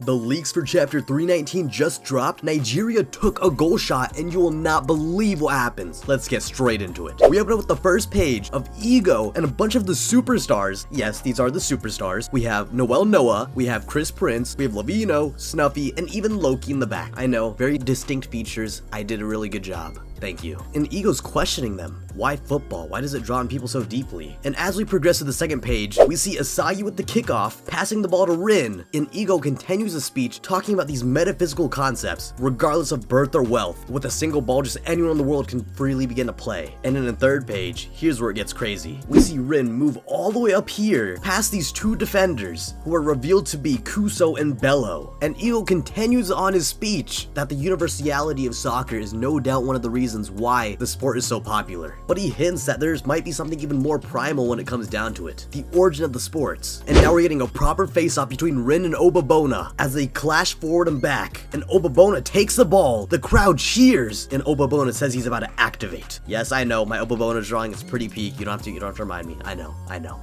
The leaks for chapter 319 just dropped. Nigeria took a goal shot and you will not believe what happens. Let's get straight into it. We open up with the first page of Ego and a bunch of the superstars. Yes, these are the superstars. We have Noel Noah, we have Chris Prince, we have Lavino, Snuffy, and even Loki in the back. I know, very distinct features. I did a really good job. Thank you. And Ego's questioning them. Why football? Why does it draw on people so deeply? And as we progress to the second page, we see Asagi with the kickoff, passing the ball to Rin, and Ego continues a speech talking about these metaphysical concepts, regardless of birth or wealth. With a single ball, just anyone in the world can freely begin to play. And in the third page, here's where it gets crazy. We see Rin move all the way up here, past these two defenders, who are revealed to be Kuso and Bello. And Ego continues on his speech that the universality of soccer is no doubt one of the reasons why the sport is so popular. But he hints that there might be something even more primal when it comes down to it, the origin of the sports. And now we're getting a proper face-off between Rin and Obabona as they clash forward and back, and Obabona takes the ball, the crowd cheers, and Obabona says he's about to activate. Yes, I know, my Obabona drawing is pretty peak, you don't have to remind me, I know.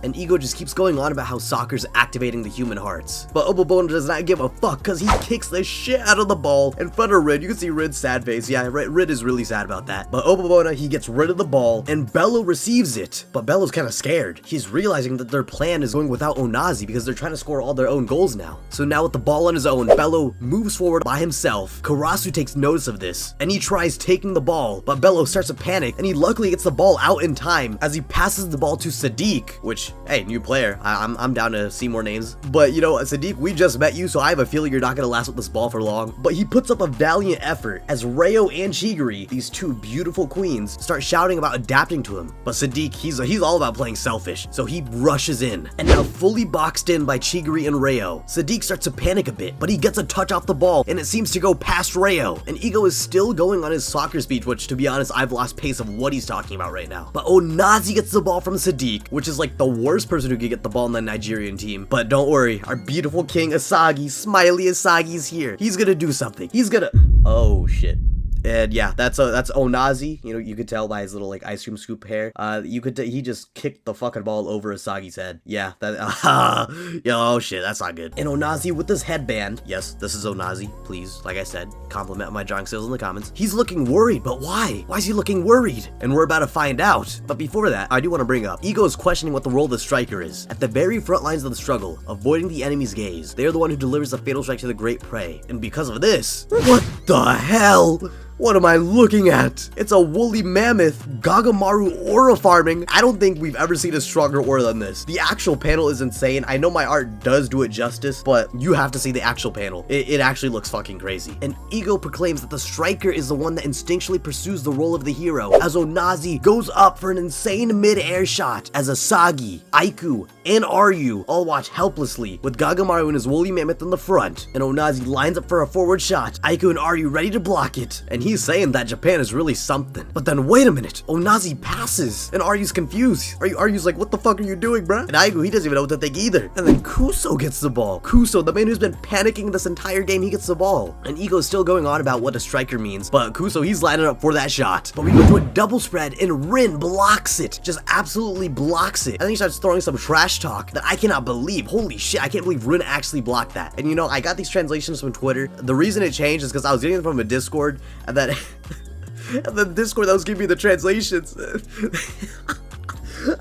And Ego just keeps going on about how soccer's activating the human hearts. But Obabona does not give a fuck, cause he kicks the shit out of the ball in front of Rin. You can see Rin's sad face, yeah, Rin is really sad about that. But Obabona, he gets rid of the ball, and Bello receives it. But Bello's kind of scared. He's realizing that their plan is going without Onazi because they're trying to score all their own goals now. So now with the ball on his own, Bello moves forward by himself. Karasu takes notice of this, and he tries taking the ball, but Bello starts to panic, and he luckily gets the ball out in time as he passes the ball to Sadiq, which, hey, new player. I'm down to see more names. But you know, Sadiq, we just met you, so I have a feeling you're not gonna last with this ball for long. But he puts up a valiant effort as Rayo and Chigiri, these two beautiful queens, start shouting about adapting to him. But Sadiq, he's all about playing selfish, so he rushes in. And now fully boxed in by Chigiri and Rayo, Sadiq starts to panic a bit, but he gets a touch off the ball, and it seems to go past Rayo. And Ego is still going on his soccer speech, which, to be honest, I've lost pace of what he's talking about right now. But Onazi gets the ball from Sadiq, which is like the worst person who could get the ball in the Nigerian team. But don't worry, our beautiful king Asagi, Smiley Asagi's here. He's gonna do something. He's gonna... Oh, shit. And yeah, that's Onazi. You know, you could tell by his little like ice cream scoop hair. He just kicked the fucking ball over Asagi's head. Yeah, oh shit, that's not good. And Onazi with his headband. Yes, this is Onazi. Please, like I said, compliment my drawing skills in the comments. He's looking worried, but why? Why is he looking worried? And we're about to find out. But before that, I do want to bring up, Ego is questioning what the role of the striker is. At the very front lines of the struggle, avoiding the enemy's gaze, they are the one who delivers the fatal strike to the great prey. And because of this, what the hell? What am I looking at? It's a woolly mammoth, Gagamaru aura farming. I don't think we've ever seen a stronger aura than this. The actual panel is insane. I know my art does do it justice, but you have to see the actual panel. It actually looks fucking crazy. And Ego proclaims that the striker is the one that instinctually pursues the role of the hero, as Onazi goes up for an insane mid-air shot, as Asagi, Aiku, and Ryu all watch helplessly, with Gagamaru and his woolly mammoth in the front. And Onazi lines up for a forward shot, Aiku and Ryu ready to block it. And he's saying that Japan is really something. But then wait a minute, Onazi passes, and Ryu's confused. Ryu's like, what the fuck are you doing, bruh? And Aigu, he doesn't even know what to think either. And then Kuso gets the ball. Kuso, the man who's been panicking this entire game, he gets the ball. And Ego's still going on about what a striker means, but Kuso, he's lining up for that shot. But we go to a double spread, and Rin blocks it. Just absolutely blocks it. And then he starts throwing some trash talk that I cannot believe. Holy shit, I can't believe Rin actually blocked that. And you know, I got these translations from Twitter. The reason it changed is because I was getting them from a Discord, and then and the Discord that was giving me the translations.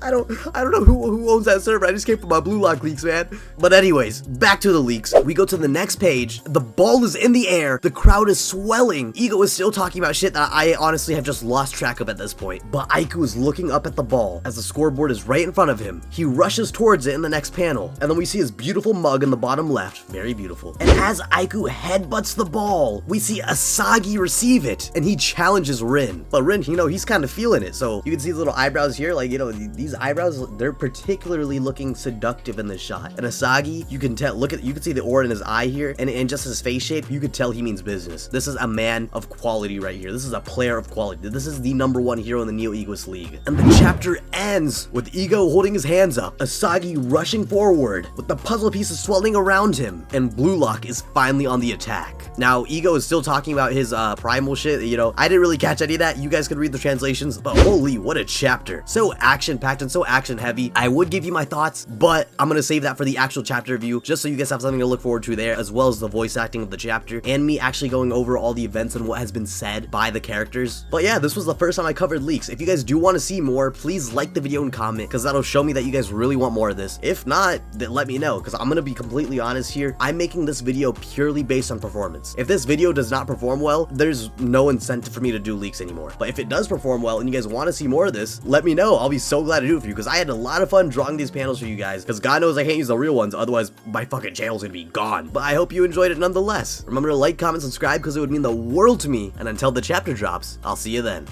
I don't know who owns that server. I just came from my Blue Lock leaks, man. But anyways, back to the leaks. We go to the next page. The ball is in the air. The crowd is swelling. Ego is still talking about shit that I honestly have just lost track of at this point. But Aiku is looking up at the ball as the scoreboard is right in front of him. He rushes towards it in the next panel. And then we see his beautiful mug in the bottom left. Very beautiful. And as Aiku headbutts the ball, we see Asagi receive it. And he challenges Rin. But Rin, you know, he's kind of feeling it. So you can see his little eyebrows here. Like, you know, these eyebrows, they're particularly looking seductive in this shot. And Asagi, you can tell, you can see the aura in his eye here, and just his face shape, you could tell he means business. This is a man of quality right here. This is a player of quality. This is the #1 hero in the Neo Egoist League. And the chapter ends with Ego holding his hands up, Asagi rushing forward, with the puzzle pieces swelling around him, and Blue Lock is finally on the attack. Now, Ego is still talking about his primal shit, you know, I didn't really catch any of that. You guys could read the translations, but holy, what a chapter. So action-packed action-packed and so action-heavy. I would give you my thoughts, but I'm gonna save that for the actual chapter review, just so you guys have something to look forward to there, as well as the voice acting of the chapter, and me actually going over all the events and what has been said by the characters. But yeah, this was the first time I covered leaks. If you guys do want to see more, please like the video and comment, because that'll show me that you guys really want more of this. If not, then let me know, because I'm gonna be completely honest here. I'm making this video purely based on performance. If this video does not perform well, there's no incentive for me to do leaks anymore. But if it does perform well and you guys want to see more of this, let me know. I'll be so glad to do it for you, because I had a lot of fun drawing these panels for you guys, because God knows I can't use the real ones, otherwise my fucking channel's gonna be gone. But I hope you enjoyed it nonetheless. Remember to like, comment, subscribe, because it would mean the world to me, and until the chapter drops, I'll see you then.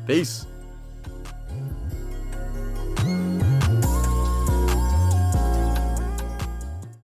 Peace.